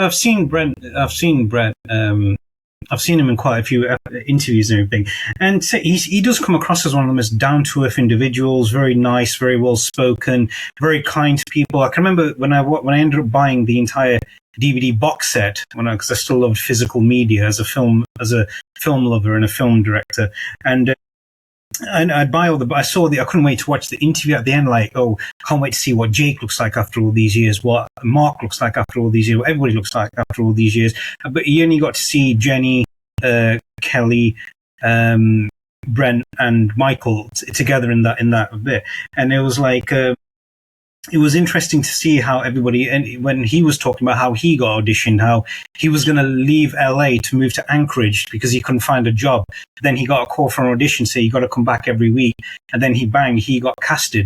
I've seen Brent. I've seen him in quite a few interviews and everything, and he does come across as one of the most down-to-earth individuals. Very nice, very well-spoken, very kind to people. I can remember when I ended up buying the entire DVD box set because I still loved physical media as a film lover and a film director, and I'd buy I couldn't wait to watch the interview at the end, like, oh, can't wait to see what Jake looks like after all these years, what Mark looks like after all these years, what everybody looks like after all these years. But you only got to see Jenny, Kelly, Brent and Michael together in that bit. And it was like, it was interesting to see how everybody, and when he was talking about how he got auditioned, how he was going to leave LA to move to Anchorage because he couldn't find a job. Then he got a call for an audition, say you got to come back every week. And then he got casted.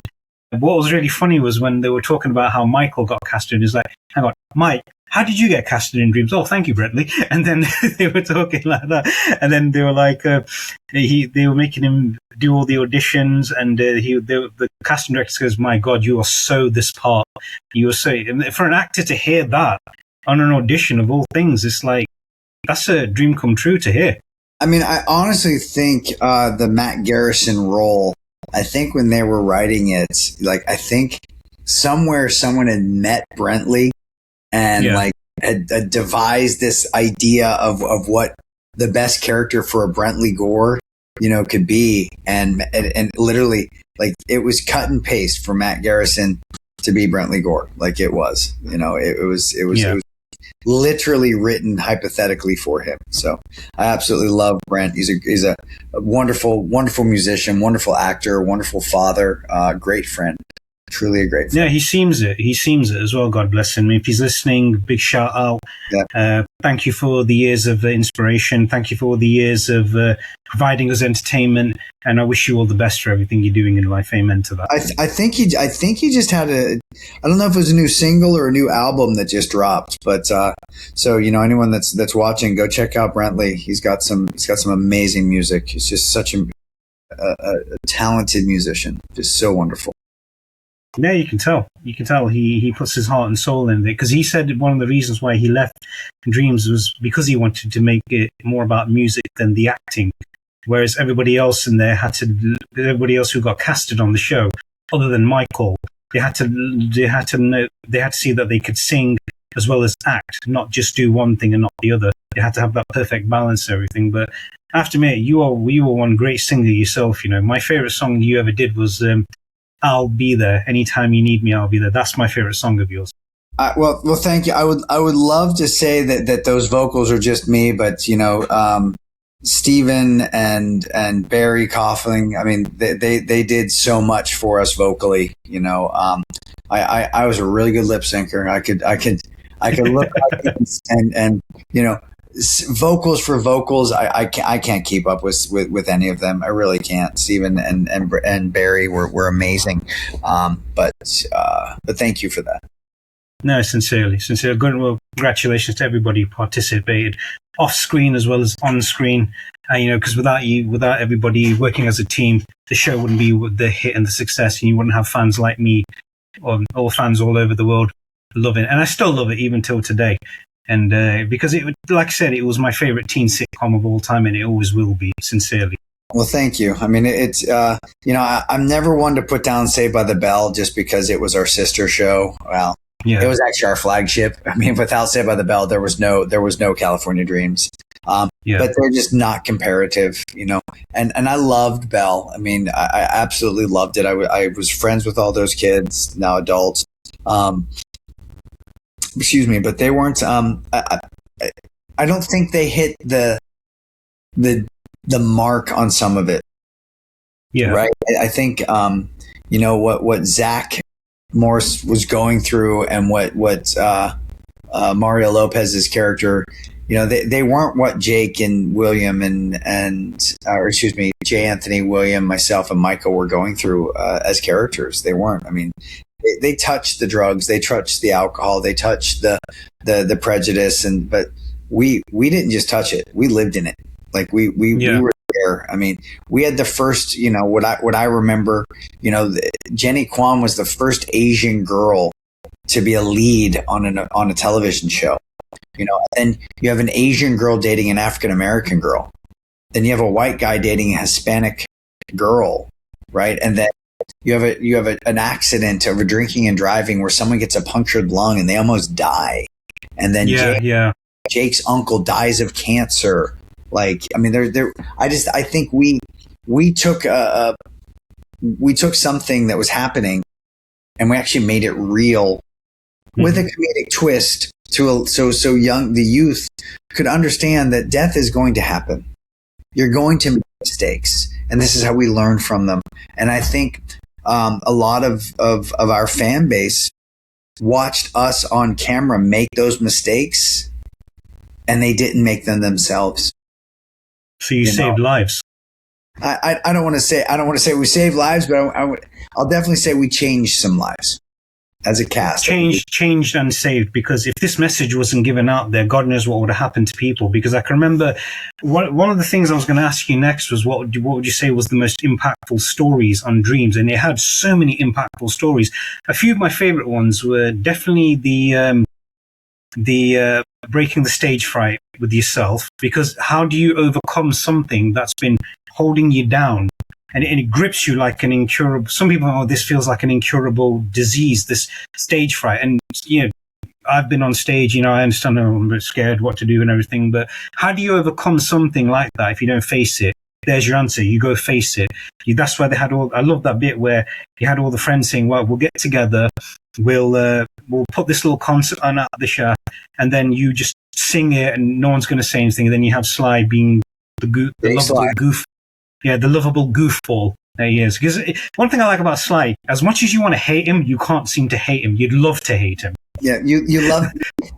What was really funny was when they were talking about how Michael got casted, is like, hang on, Mike, how did you get casted in Dreams? Oh, thank you, Brentley. And then they were talking like that. And then they were like, they were making him do all the auditions. And the casting director goes, my God, you are so this part. You are so, and for an actor to hear that on an audition of all things, it's like, that's a dream come true to hear. I mean, I honestly think the Matt Garrison role, I think when they were writing it, like, I think somewhere someone had met Brentley and like had devised this idea of what the best character for a Brentley Gore, could be. And literally, like, it was cut and paste for Matt Garrison to be Brentley Gore. Like it was, it was literally written hypothetically for him. So I absolutely love Brent. He's a wonderful, wonderful musician, wonderful actor, wonderful father, great friend. Truly a great friend. Yeah, he seems it. He seems it as well. God bless him. If he's listening, big shout out. Yeah. Thank you for the years of inspiration. Thank you for all the years of providing us entertainment. And I wish you all the best for everything you're doing in life. Amen to that. I think he just had I don't know if it was a new single or a new album that just dropped, but so anyone that's watching, go check out Brentley. He's got some amazing music. He's just such a talented musician. Just so wonderful. Yeah, you can tell. He puts his heart and soul in it, because he said one of the reasons why he left Dreams was because he wanted to make it more about music than the acting. Whereas everybody else who got casted on the show, other than Michael, they had to see that they could sing as well as act, not just do one thing and not the other. They had to have that perfect balance and everything. But I have to admit, you were one great singer yourself. My favorite song you ever did was I'll Be There. Anytime you need me, I'll be there. That's my favorite song of yours. Well, thank you. I would love to say that those vocals are just me, but Stephen and Barry Coughlin, I mean, they did so much for us vocally. I was a really good lip syncer. I could look like and vocals for vocals, I can't keep up with any of them. I really can't. Stephen and Barry were amazing. But thank you for that. No, sincerely. Good. Well, congratulations to everybody who participated off screen as well as on screen. Because without everybody working as a team, the show wouldn't be the hit and the success, and you wouldn't have fans like me, or all fans all over the world loving it. And I still love it even till today. And because it, like I said, it was my favorite teen sitcom of all time, and it always will be, sincerely. Well, thank you. I mean, it's, I'm never one to put down Saved by the Bell just because it was our sister show. Well, yeah. It was actually our flagship. I mean, without Saved by the Bell, there was no California Dreams. But they're just not comparative, and I loved Bell. I mean, I absolutely loved it. I was friends with all those kids, now adults. Excuse me, but they weren't. I don't think they hit the mark on some of it. Yeah, right. I think what Zach Morris was going through, and what Mario Lopez's character. They weren't what Jake and William J. Anthony, William, myself, and Michael were going through as characters. They weren't. I mean, they touched the drugs, they touched the alcohol, they touched the prejudice, but we didn't just touch it. We lived in it. Like we were there. I mean, we had the first, what I remember, Jenny Kwan was the first Asian girl to be a lead on a television show. and you have an Asian girl dating an African American girl. Then you have a white guy dating a Hispanic girl, right? And then you have an accident over drinking and driving where someone gets a punctured lung and they almost die. And then Jake's uncle dies of cancer. Like, I mean, I think we took something that was happening and we actually made it real with a comedic twist so young, the youth could understand that death is going to happen. You're going to make mistakes, and this is how we learn from them. And I think a lot of our fan base watched us on camera make those mistakes, and they didn't make them themselves. So you saved lives. I don't want to say we saved lives, but I'll definitely say we changed some lives as a cast. Changed and saved, because if this message wasn't given out there, God knows what would have happened to people. Because I can remember one of the things I was going to ask you next was what would you say was the most impactful stories on Dreams? And it had so many impactful stories. A few of my favorite ones were definitely the breaking the stage fright with yourself, because how do you overcome something that's been holding you down? And it grips you like an incurable. Some people, this feels like an incurable disease, this stage fright. And, I've been on stage, I understand I'm a bit scared what to do and everything, but how do you overcome something like that if you don't face it? There's your answer. You go face it. That's why they had I love that bit where you had all the friends saying, well, we'll get together. We'll put this little concert on at the show, and then you just sing it and no one's going to say anything. And then you have Sly being the lovable goof. Yeah, the lovable goofball that he is. Because one thing I like about Sly, as much as you want to hate him, you can't seem to hate him. You'd love to hate him. Yeah, you love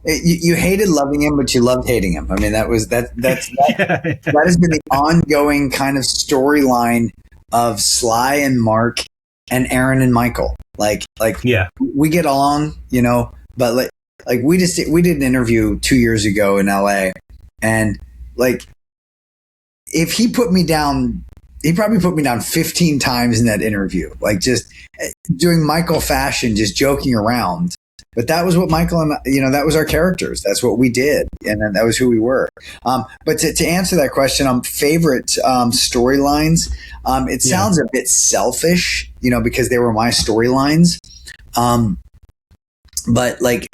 you hated loving him, but you loved hating him. I mean, that has been the ongoing kind of storyline of Sly and Mark and Aaron and Michael. Like we get along, but like we did an interview 2 years ago in LA, and like if he put me down. He probably put me down 15 times in that interview, like just doing Michael fashion, just joking around. But that was what Michael and, that was our characters. That's what we did. And that was who we were. But to answer that question, favorite storylines, it sounds a bit selfish, because they were my storylines. But like,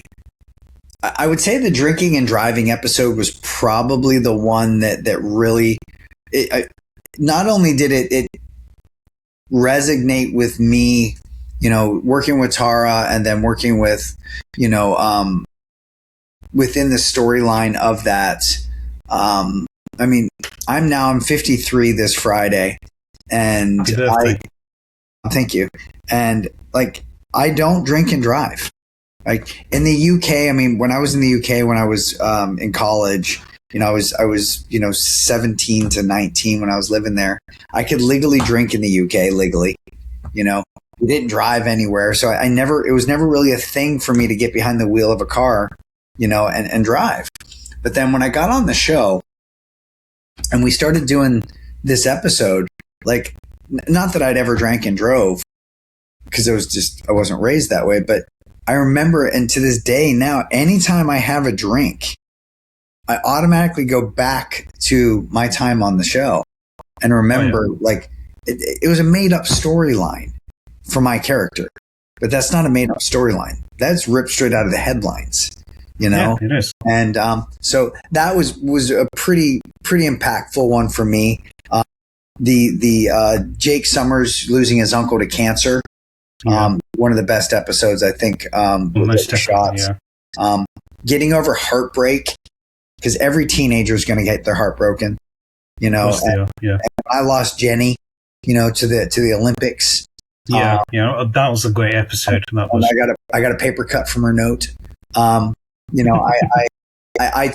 I would say the drinking and driving episode was probably the one that really, not only did it resonate with me, working with Tara and then working with, within the storyline of that. I mean, I'm 53 this Friday, and thank you. And like, I don't drink and drive. Like in the UK, I mean, when I was in the UK, when I was in college, I was 17 to 19 when I was living there. I could legally drink in the UK legally. We didn't drive anywhere, so it was never really a thing for me to get behind the wheel of a car, and drive. But then when I got on the show and we started doing this episode, like, not that I'd ever drank and drove, because I wasn't raised that way, but I remember, and to this day now, anytime I have a drink, I automatically go back to my time on the show and remember, like, it was a made up storyline for my character, but that's not a made up storyline. That's ripped straight out of the headlines, Yeah, it is. And so that was a pretty impactful one for me. The Jake Summers losing his uncle to cancer, one of the best episodes, I think, with the shots. Yeah. Getting over heartbreak, because every teenager is going to get their heart broken, and I lost Jenny, to the Olympics. Yeah, that was a great episode. I got a paper cut from her note. I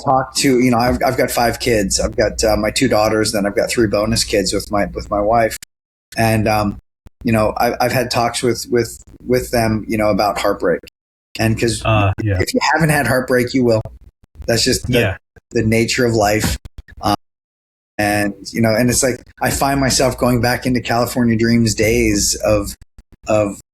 talked to, I've got 5 kids. I've got my 2 daughters, then I've got 3 bonus kids with my wife, and I've had talks with them, about heartbreak, and because if you haven't had heartbreak, you will. That's just the nature of life. And it's like, I find myself going back into California Dreams days of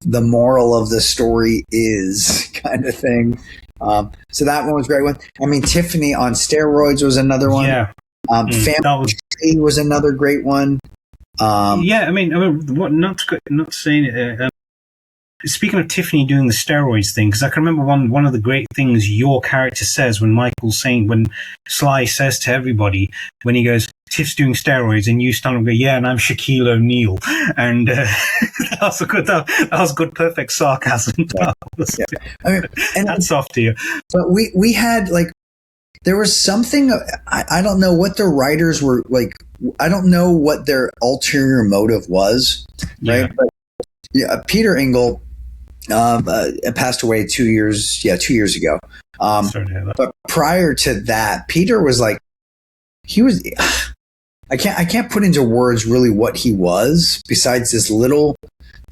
the moral of the story is kind of thing, So that one was a great one. I mean, Tiffany on steroids was another one. Yeah. Family Tree was another great one. Yeah, I mean, what? Not saying it. Speaking of Tiffany doing the steroids thing, because I can remember one of the great things your character says when when Sly says to everybody, when he goes, Tiff's doing steroids, and you stand up and go, yeah, and I'm Shaquille O'Neal. And that was good, perfect sarcasm. Yeah. I mean, and that's off to you. But we had, like, there was something, I don't know what the writers were, like, I don't know what their ulterior motive was, right? But yeah, Peter Engel passed away 2 years ago. But prior to that, Peter was like, he was, I can't put into words really what he was, besides this little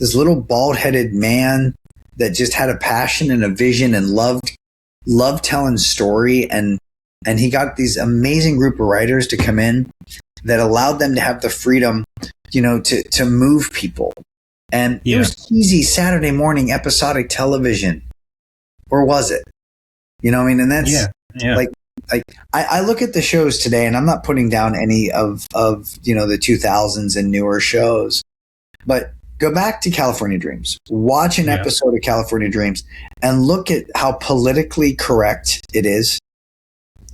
bald-headed man that just had a passion and a vision and loved telling story, and he got these amazing group of writers to come in that allowed them to have the freedom, to move people. And it was cheesy Saturday morning episodic television, or was it? You know what I mean? And that's like I look at the shows today, and I'm not putting down any of the 2000s and newer shows, but go back to California Dreams, watch an episode of California Dreams, and look at how politically correct it is.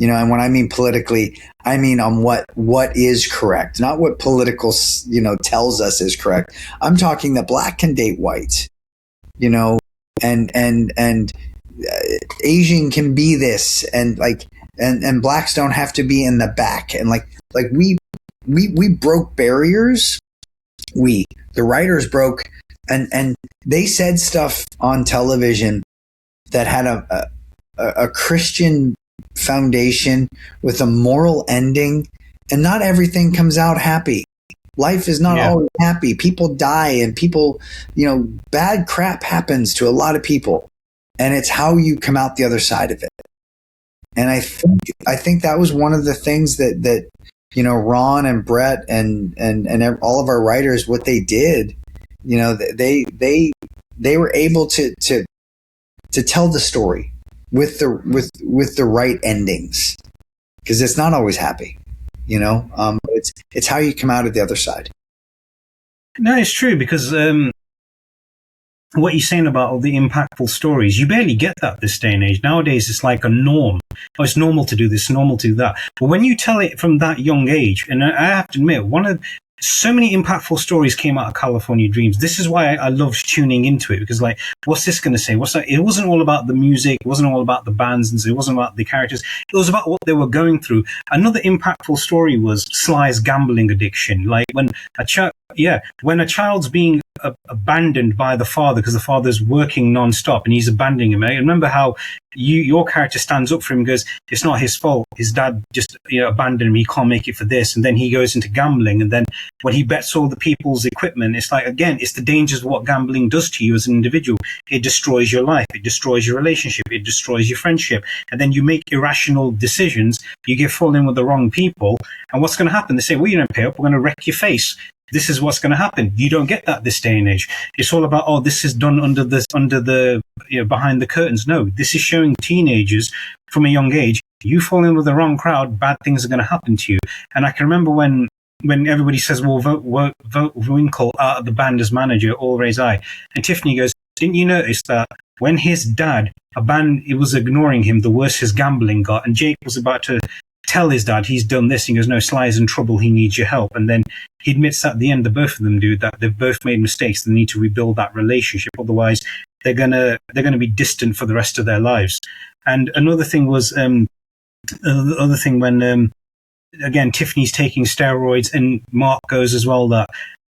And when I mean politically, I mean on what is correct, not what political, tells us is correct. I'm talking that black can date white, and Asian can be this, and and blacks don't have to be in the back. And like we broke barriers. The writers broke, and they said stuff on television that had a Christian foundation with a moral ending, and not everything comes out happy. Life is not always happy. People die, and people, bad crap happens to a lot of people, and it's how you come out the other side of it. And I think that was one of the things that Ron and Brett and all of our writers, what they did, they were able to tell the story with the right endings, because it's not always happy, it's how you come out of the other side. No, it's true, because what you're saying about all the impactful stories, you barely get that this day and age. Nowadays, it's like a norm. Oh, it's normal to do this, normal to do that. But when you tell it from that young age, and I have to admit, so many impactful stories came out of California Dreams. This is why I love tuning into it, because, like, what's this going to say? What's that? It wasn't all about the music. It wasn't all about the bands, and it wasn't about the characters. It was about what they were going through. Another impactful story was Sly's gambling addiction. Like when a child's being abandoned by the father because the father's working non-stop and he's abandoning him. I remember how your character stands up for him and goes, it's not his fault. His dad just abandoned him. He can't make it for this. And then he goes into gambling. And then when he bets all the people's equipment, it's like, again, it's the dangers of what gambling does to you as an individual. It destroys your life. It destroys your relationship. It destroys your friendship. And then you make irrational decisions. You get fallen in with the wrong people. And what's going to happen? They say, well, you don't pay up. We're going to wreck your face. This is what's going to happen. You don't get that this day and age. It's all about, oh, this is done under the behind the curtains. No, this is showing teenagers from a young age, you fall in with the wrong crowd, bad things are going to happen to you. And I can remember when everybody says, well, vote Winkle out of the band as manager, all raise aye. And Tiffany goes, didn't you notice that when his dad, it was ignoring him, the worse his gambling got, and Jake was about to tell his dad he's done this, he goes, no, Sly's in trouble, he needs your help. And then he admits at the end, the both of them do, that they've both made mistakes, they need to rebuild that relationship, otherwise they're gonna be distant for the rest of their lives. And another thing was when again Tiffany's taking steroids, and Mark goes as well that,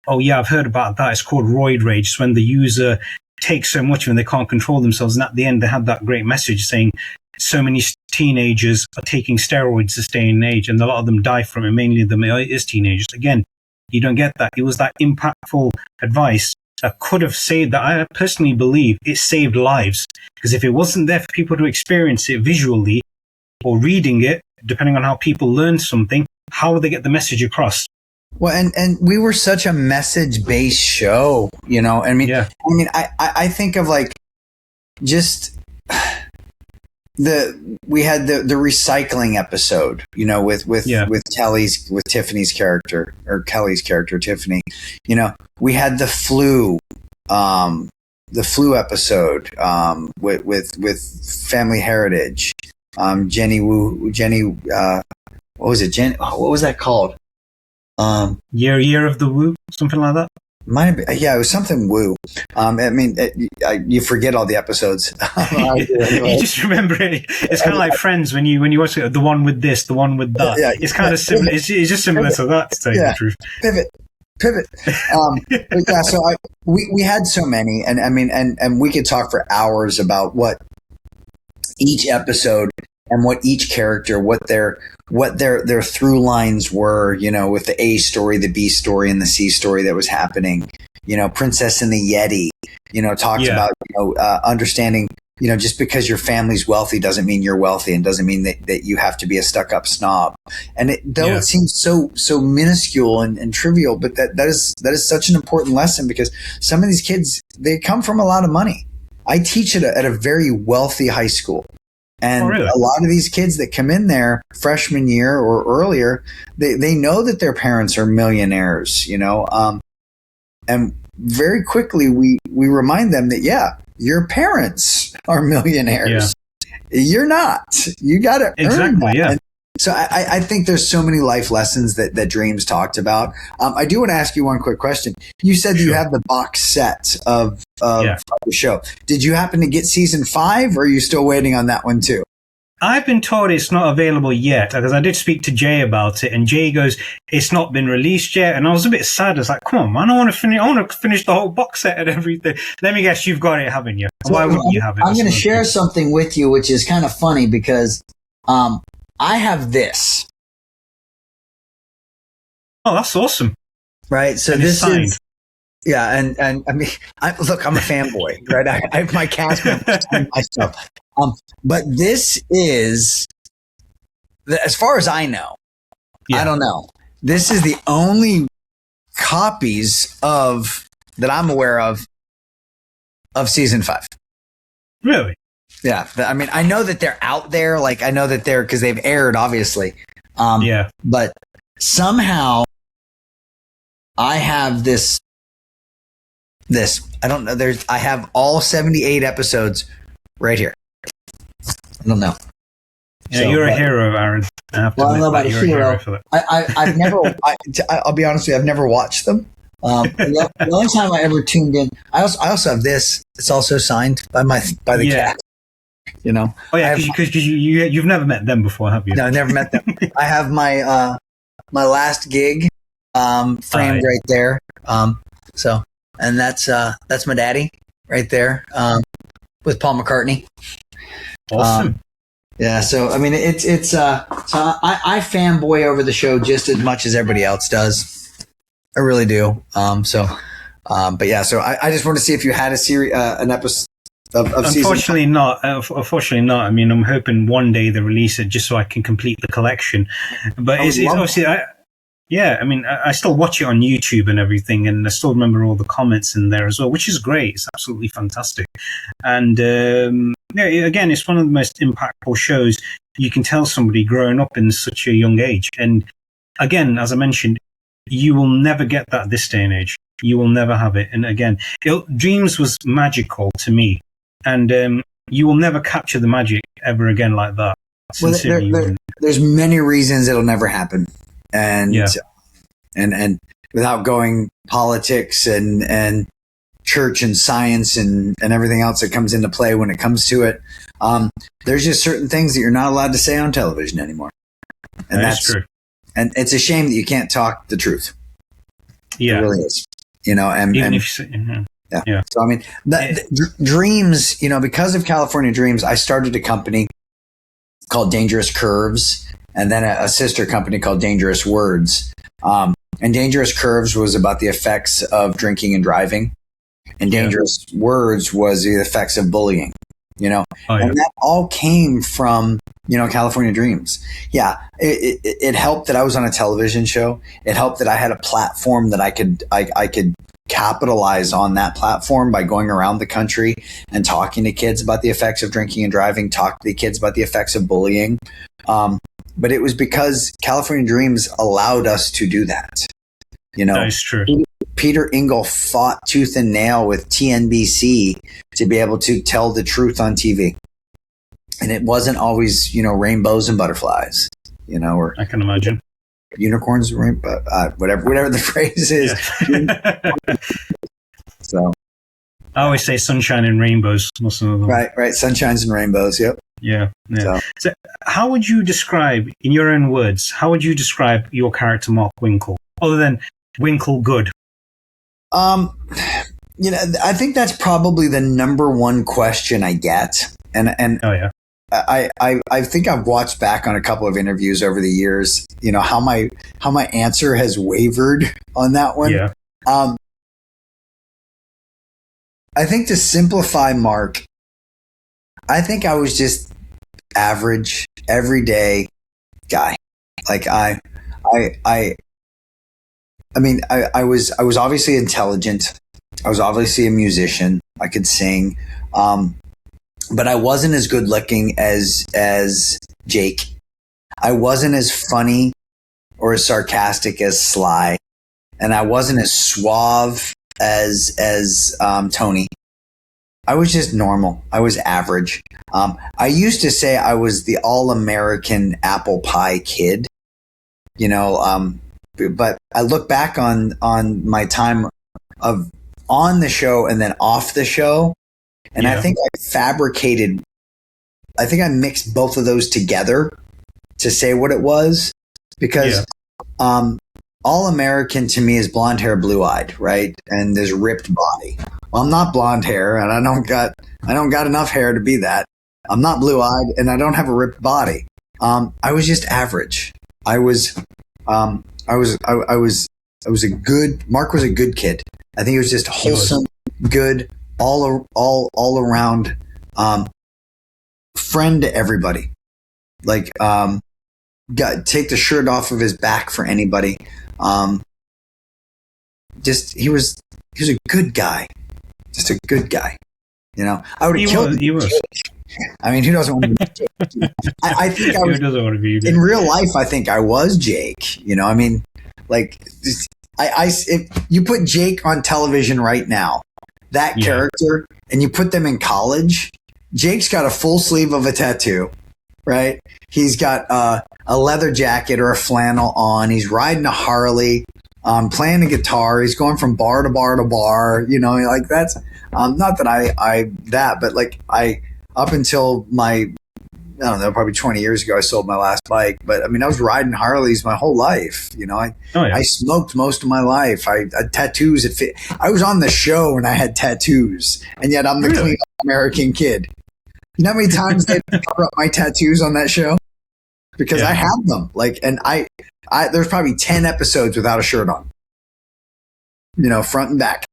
oh yeah, I've heard about that, it's called roid rage. It's when the user takes so much and they can't control themselves. And at the end they had that great message saying so many teenagers are taking steroids this day and age, and a lot of them die from it, mainly them is teenagers. Again, you don't get that. It was that impactful advice that could have saved, that I personally believe it saved lives. Because if it wasn't there for people to experience it visually or reading it, depending on how people learn something, how would they get the message across? Well, and we were such a message-based show, I mean, I think of like just we had the recycling episode, you know, with Tiffany's character, or Kelly's character, Tiffany. You know, we had the flu episode with Family Heritage. Jenny, what was it? What was that called? Year of the Woo, something like that. Might have been, yeah, it was something woo. I mean, you forget all the episodes. You just remember it. It's kind of like Friends when you watch it, the one with this, the one with that. Yeah, it's kind of similar. It's just similar to that, to tell you the truth. Pivot. But yeah, so we had so many, and I mean, and we could talk for hours about what each episode and what each character, what their through lines were, you know, with the A story, the B story, and the C story that was happening. You know, Princess and the Yeti, you know, talked about, you know, understanding, you know, just because your family's wealthy doesn't mean you're wealthy, and doesn't mean that you have to be a stuck-up snob. And it seems so minuscule and trivial, but that is such an important lesson, because some of these kids, they come from a lot of money. I teach at a very wealthy high school. And a lot of these kids that come in there freshman year or earlier, they know that their parents are millionaires, you know, and very quickly we remind them that, your parents are millionaires. Yeah. You're not. You got to earn that. Yeah. And so I think there's so many life lessons that Dreams talked about. I do want to ask you one quick question. You said that you have the box set of the show. Did you happen to get season 5, or are you still waiting on that one too? I've been told it's not available yet, because I did speak to Jay about it, and Jay goes, it's not been released yet. And I was a bit sad. I was like, come on, man, I want to finish the whole box set and everything. Let me guess, you've got it, haven't you? Why wouldn't you have it? I'm going to share something with you, which is kind of funny, because I have this. Oh, that's awesome. Right. So this is, and I mean, look, I'm a fanboy, right? I have my cast members sign my stuff. But this is, as far as I know, I don't know. This is the only copies that I'm aware of season 5. Really? Yeah. I mean, I know that they're out there. Like, I know that because they've aired, obviously. But somehow I have this, I don't know. I have all 78 episodes right here. I don't know. Yeah, so, you're a hero, Aaron. I have to I don't know about a hero. I've never, I'll be honest with you, I've never watched them. The only time I ever tuned in, I also have this. It's also signed by the cat. You know. Oh yeah, because you've never met them before, have you? No, I've never met them. I have my my last gig framed right there. So, and that's my daddy right there with Paul McCartney. Awesome. Yeah, so I mean, it's so I fanboy over the show just as much as everybody else does. I really do. But yeah, so I just want to see if you had a series, an episode of Unfortunately not. Unfortunately not. I mean, I'm hoping one day they release it just so I can complete the collection. But it's obviously, I mean, I still watch it on YouTube and everything, and I still remember all the comments in there as well, which is great. It's absolutely fantastic. And again, it's one of the most impactful shows. You can tell somebody growing up in such a young age. And again, as I mentioned, you will never get that this day and age. You will never have it. And again, Dreams was magical to me. And you will never capture the magic ever again like that. Well, there's many reasons it'll never happen. And without going politics and church and science and everything else that comes into play when it comes to it, there's just certain things that you're not allowed to say on television anymore. And that's true. And it's a shame that you can't talk the truth. Yeah, it really is. You know, Yeah. So I mean, Dreams. You know, because of California Dreams, I started a company called Dangerous Curves, and then a sister company called Dangerous Words. And Dangerous Curves was about the effects of drinking and driving, and Dangerous Words was the effects of bullying. You know, and that all came from, you know, California Dreams. Yeah, it helped that I was on a television show. It helped that I had a platform that I could capitalize on that platform by going around the country and talking to kids about the effects of drinking and driving, talk to the kids about the effects of bullying. But it was because California Dreams allowed us to do that. You know, that is true. Peter Engel fought tooth and nail with TNBC to be able to tell the truth on TV. And it wasn't always, rainbows and butterflies, or I can imagine. Unicorns, whatever the phrase is. Yeah. So I always say sunshine and rainbows. Most of them. Right. Sunshines and rainbows. Yep. Yeah. So how would you describe, in your own words, your character, Mark Winkle, other than Winkle good? I think that's probably the number one question I get. And oh yeah. I think I've watched back on a couple of interviews over the years, how my answer has wavered on that one. Yeah. I think to simplify Mark, I think I was just average, everyday guy. Like I was obviously intelligent. I was obviously a musician. I could sing. But I wasn't as good looking as Jake. I wasn't as funny or as sarcastic as Sly. And I wasn't as suave as Tony. I was just normal. I was average. I used to say I was the all-American apple pie kid, but I look back on my time of on the show and then off the show. And I think I mixed both of those together to say what it was, because all American to me is blonde hair, blue eyed, right? And this ripped body. Well, I'm not blonde hair, and I don't got enough hair to be that. I'm not blue eyed, and I don't have a ripped body. I was just average. Mark was a good kid. I think he was just wholesome, good, all around friend to everybody. Like take the shirt off of his back for anybody. He was a good guy. Just a good guy. I would have killed him. He was. I mean, who doesn't want to be Jake? I think I was. Who doesn't want to be in real life? I think I was Jake. I mean, like, if you put Jake on television right now, that character, and you put them in college, Jake's got a full sleeve of a tattoo, right? He's got a leather jacket or a flannel on. He's riding a Harley, playing a guitar. He's going from bar to bar to bar. Like that's not that but like up until I don't know, probably 20 years ago, I sold my last bike. But I mean, I was riding Harleys my whole life. I smoked most of my life. I had tattoos. I was on the show and I had tattoos, and yet I'm the clean American kid. You know how many times they cover up my tattoos on that show? Because I had them. Like, and I there's probably 10 episodes without a shirt on. Front and back.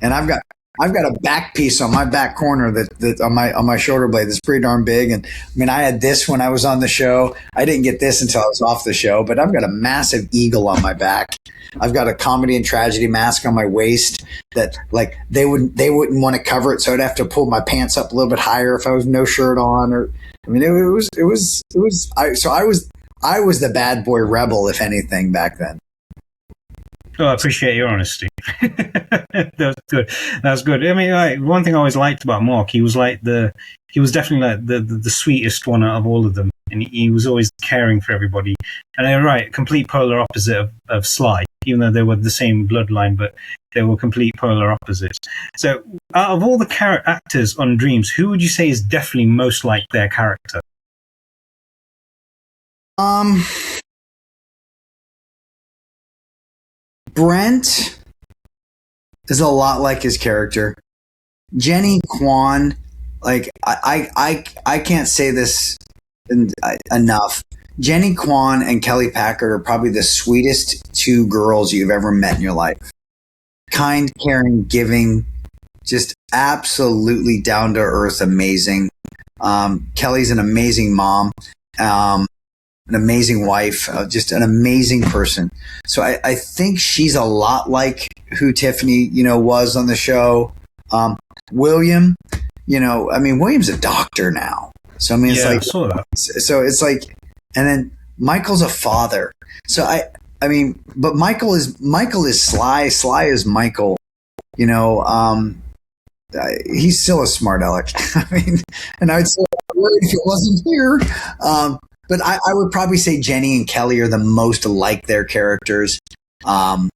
And I've got a back piece on my back corner that on my shoulder blade that's pretty darn big. And I mean, I had this when I was on the show. I didn't get this until I was off the show, but I've got a massive eagle on my back. I've got a comedy and tragedy mask on my waist that like they wouldn't want to cover it, so I'd have to pull my pants up a little bit higher if I was no shirt on. Or I mean, I was the bad boy rebel, if anything, back then. Oh, I appreciate your honesty. That's good. That's good. I mean, one thing I always liked about Mark, he was definitely like the sweetest one out of all of them, and he was always caring for everybody. And they're right, complete polar opposite of Sly, even though they were the same bloodline, but they were complete polar opposites. So, out of all the actors on Dreams, who would you say is definitely most like their character? Brent is a lot like his character. Jenny Kwan, like I can't say this enough. Jenny Kwan and Kelly Packard are probably the sweetest two girls you've ever met in your life. Kind, caring, giving, just absolutely down to earth, amazing. Kelly's an amazing mom. An amazing wife, just an amazing person. So I think she's a lot like who Tiffany, was on the show. William, William's a doctor now. So, I mean, it's I saw that. So it's like, and then Michael's a father. So but Michael is Sly. Sly is Michael, he's still a smart aleck. I mean, and I'd say if it wasn't here. But I would probably say Jenny and Kelly are the most like their characters. I'm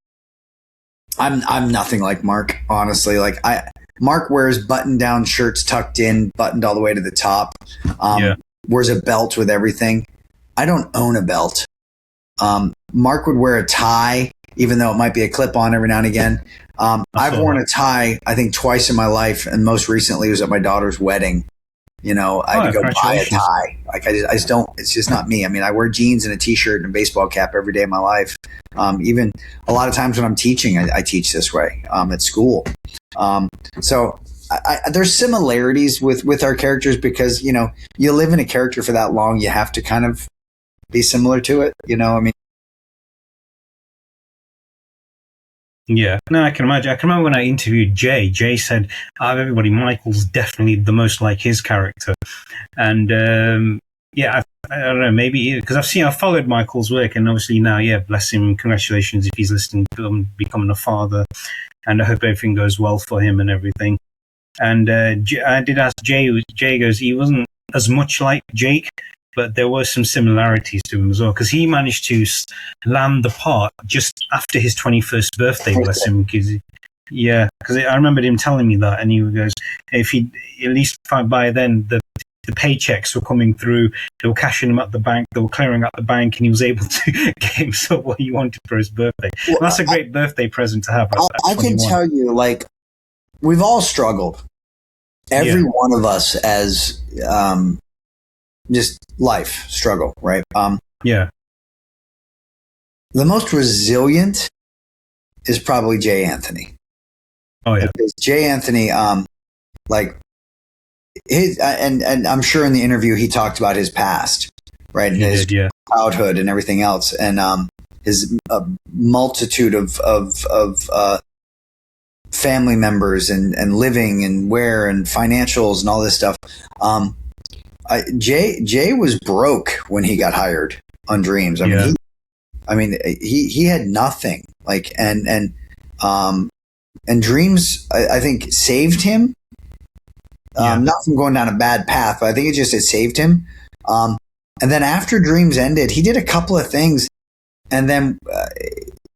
nothing like Mark, honestly. Mark wears button-down shirts tucked in, buttoned all the way to the top. Wears a belt with everything. I don't own a belt. Mark would wear a tie, even though it might be a clip-on every now and again. I've worn a tie, I think, twice in my life, and most recently was at my daughter's wedding. I had to go buy a tie. I just don't. It's just not me. I mean, I wear jeans and a t-shirt and a baseball cap every day of my life. Even a lot of times when I'm teaching, I teach this way at school. So there's similarities with our characters because you live in a character for that long, you have to kind of be similar to it. I mean. Yeah, no, I can imagine. I can remember when I interviewed Jay. Jay said, "Out of everybody, Michael's definitely the most like his character." And I don't know, maybe because I've followed Michael's work, and obviously now, bless him, congratulations if he's listening to him becoming a father, and I hope everything goes well for him and everything. And I did ask Jay. Jay goes, he wasn't as much like Jake, but there were some similarities to him as well, because he managed to land the part just after his 21st birthday, bless him. Because I remembered him telling me that, and he goes, if he, at least by then, the paychecks were coming through, they were cashing him at the bank, they were clearing out the bank, and he was able to get himself what he wanted for his birthday. Well, that's a great birthday present to have. I can tell you, we've all struggled. Every one of us as... just life struggle, right? The most resilient is probably Jay Anthony. Oh yeah, because Jay Anthony, his and I'm sure in the interview he talked about his past, right, and his childhood and everything else, and his multitude of family members and living and where and financials and all this stuff. Jay was broke when he got hired on Dreams. He had nothing. And Dreams, I think, saved him. Not from going down a bad path, but I think it saved him. And then after Dreams ended, he did a couple of things, and then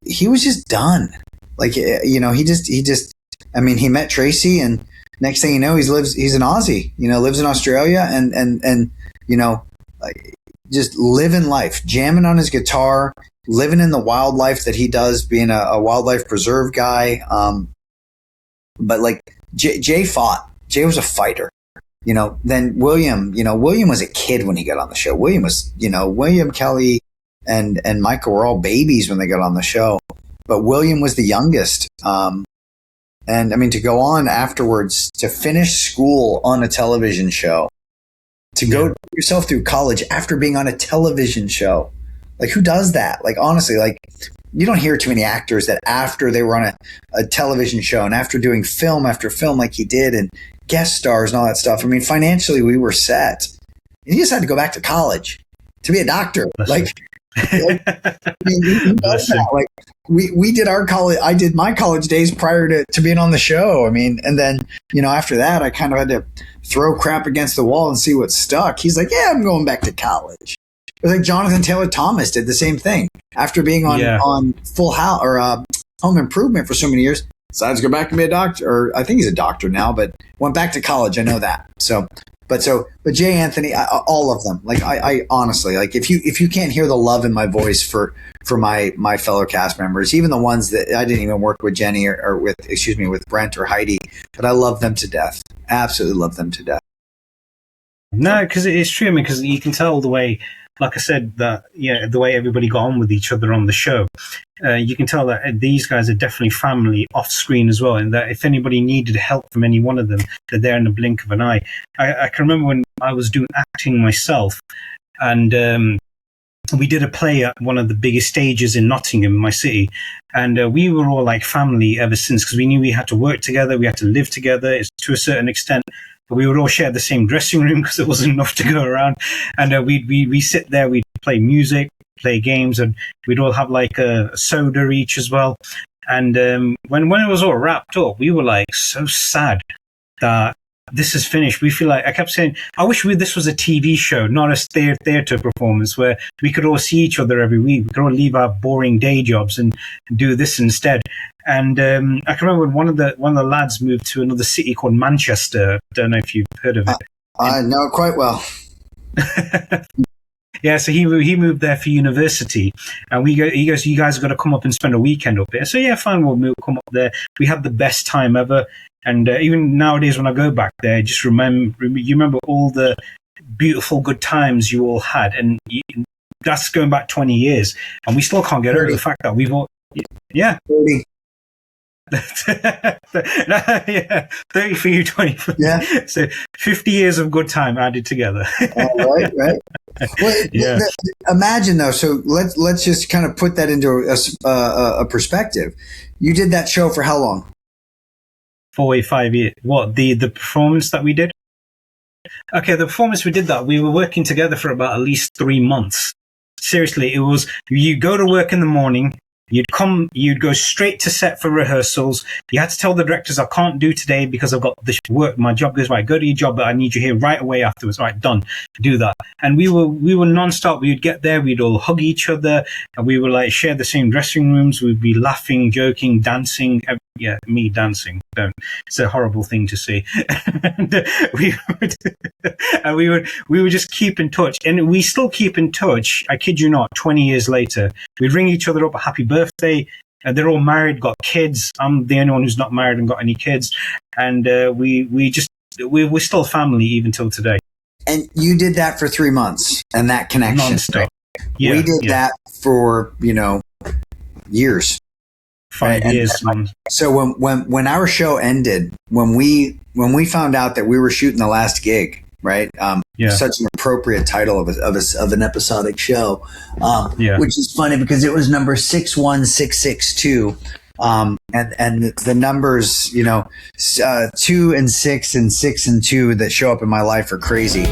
he was just done. He met Tracy, and next thing you know, he's an Aussie, lives in Australia and just living life, jamming on his guitar, living in the wildlife that he does, being a wildlife preserve guy. But Jay fought. Jay was a fighter. Then William was a kid when he got on the show. William, Kelly, and Michael were all babies when they got on the show. But William was the youngest. And I mean, to go on afterwards, to finish school on a television show, to go yourself through college after being on a television show. Who does that? Honestly, you don't hear too many actors that after they were on a television show and after doing film after film like he did and guest stars and all that stuff. I mean, financially, we were set. He just had to go back to college to be a doctor. We did our college. I did my college days prior to being on the show. I mean, and then, after that, I kind of had to throw crap against the wall and see what stuck. He's like, I'm going back to college. It was Jonathan Taylor Thomas did the same thing after being on Full House or Home Improvement for so many years. Decided to go back and be a doctor, or I think he's a doctor now, but went back to college. I know that. But Jay Anthony, all of them. I honestly, if you can't hear the love in my voice for my fellow cast members, even the ones that I didn't even work with Jenny or with Brent or Heidi, but I love them to death. Absolutely love them to death. No, because it's true. I mean, because you can tell the way, like I said, that the way everybody got on with each other on the show. You can tell that these guys are definitely family off screen as well, and that if anybody needed help from any one of them, they're there in the blink of an eye. I can remember when I was doing acting myself, and we did a play at one of the biggest stages in Nottingham, my city, and we were all like family ever since, because we knew we had to work together, we had to live together to a certain extent, but we would all share the same dressing room because it wasn't enough to go around. And we sit there, we'd play music, play games, and we'd all have like a soda each as well. And when it was all wrapped up, we were like so sad that this is finished. We feel like, I kept saying, I wish this was a TV show, not a theatre performance where we could all see each other every week. We could all leave our boring day jobs and do this instead. And I can remember when one of the lads moved to another city called Manchester. Don't know if you've heard of it. I know quite well. Yeah, so he moved there for university, and he goes, you guys have got to come up and spend a weekend up there. So yeah, fine, we'll come up there. We had the best time ever, and even nowadays when I go back there, just you remember all the beautiful good times you all had, and that's going back 20 years, and we still can't get over the fact that we've all, yeah. 30. Yeah, 30 for you, 20 for me. Yeah. So 50 years of good time added together. Right. Well, yeah. Imagine though. So let's just kind of put that into a perspective. You did that show for how long? 5 years. What, the performance that we did? Okay, the performance we did that, we were working together for about at least 3 months. Seriously, it was, you go to work in the morning, you'd go straight to set for rehearsals. You had to tell the directors, I can't do today because I've got this work. My job goes, right, go to your job, but I need you here right away afterwards. Right, done. Do that. And we were nonstop. We'd get there, we'd all hug each other, and we would like share the same dressing rooms. We'd be laughing, joking, dancing. Yeah, me dancing. It's a horrible thing to see. And we would just keep in touch, and we still keep in touch. I kid you not. 20 years later, we'd ring each other up a happy birthday. They're all married, got kids. I'm the only one who's not married and got any kids. And we're still family even till today. And you did that for 3 months, and that connection. Non-stop. Yeah, we did that for years. 5 years. So when our show ended, when we found out that we were shooting the last gig, right? Such an appropriate title of an episodic show, which is funny because it was number 61662. And the numbers, 2 and 6 and 6 and 2 that show up in my life are crazy.